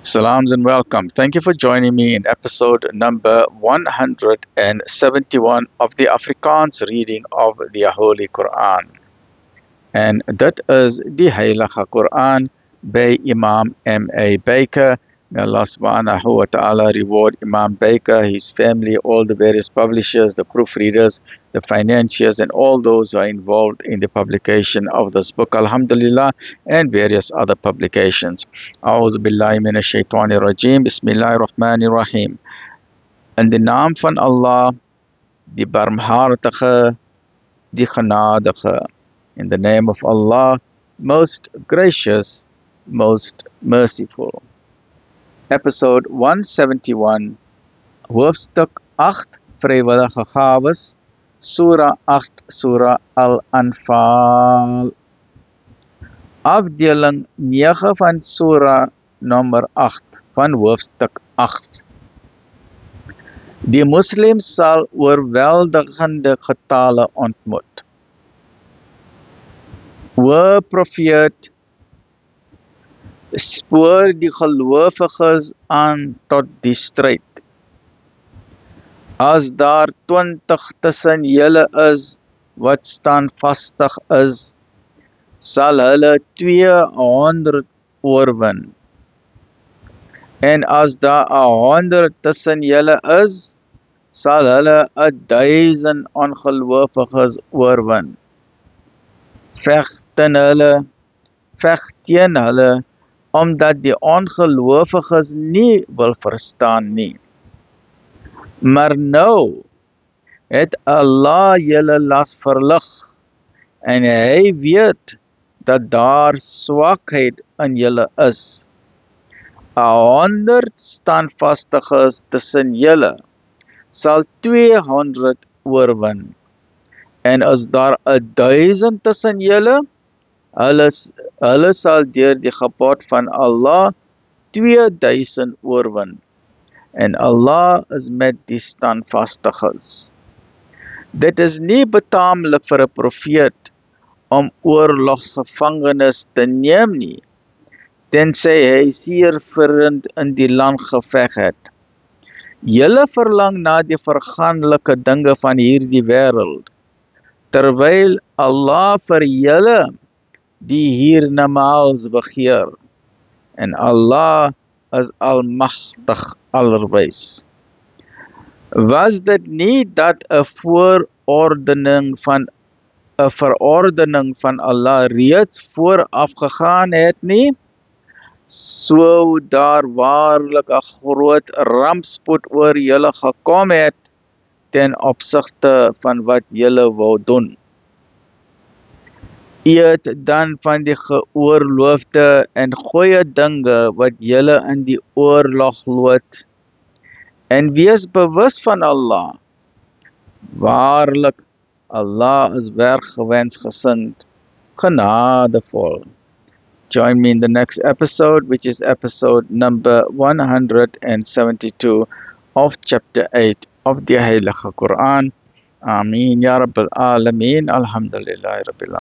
Salams and welcome. Thank you for joining me in episode number 171 of the Afrikaans reading of the Holy Quran. And that is the Heilige Quran by Imam M.A. Baker. May Allah subhanahu wa ta'ala reward Imam Baker, his family, all the various publishers, the proofreaders, the financiers, and all those who are involved in the publication of this book, Alhamdulillah, and various other publications. A'udhu billahi minash shaitanir rajim. Bismillahir rahmanir rahim. In the naam van Allah, die barmhartige, die genadige. In the name of Allah, most gracious, most merciful. Episode 171, hoofstuk 8, vrywillige gawes, Surah 8, Surah Al-Anfal. Afdeling 9 van Surah nommer 8 van hoofstuk 8. Die moslims sal oorweldigende getale ontmoet. O profeet, spoor die gelowiges aan tot die stryd. As daar 20 tussen julle is wat standvastig is, sal hulle 200 oorwin. En as daar 100 tussen julle is, sal hulle 1000 ongelowiges oorwin. Veg teen hulle, omdat die ongelowiges nie wil verstaan nie. Maar nou het Allah julle las verlig, en hy weet dat daar swakheid in julle is. 100 standvastiges tussen julle sal 200 oorwin. En as daar 1000 tussen julle, hulle sal deur die gebod van Allah 2000 oorwin. En Allah is met die standvastiges. Dit is nie betaamlik vir 'n profeet om oorlogsgevangenes te neem nie, tensy hy seerverend in die land geveg het. Julle verlang na die vergaanlike dinge van hierdie wêreld, terwyl Allah vir julle die hiernamaals begeer. En Allah is almagtig allerwys. Was dit nie dat 'n verordening van Allah reeds vooraf gegaan het nie? Sou daar waarlik 'n groot rampspoed oor julle gekom het ten opsigte van wat julle wou doen. Eet dan van die geoorloofde en goeie dinge wat julle in die oorlog lood, en wees bewus van Allah. Waarlik, Allah is werkgewensgesind, genadevol. Join me in the next episode, which is episode number 172 of chapter 8 of the Heilige Quran. Ameen, Ya Rabbil Alameen, Alhamdulillahi Rabbil Alameen.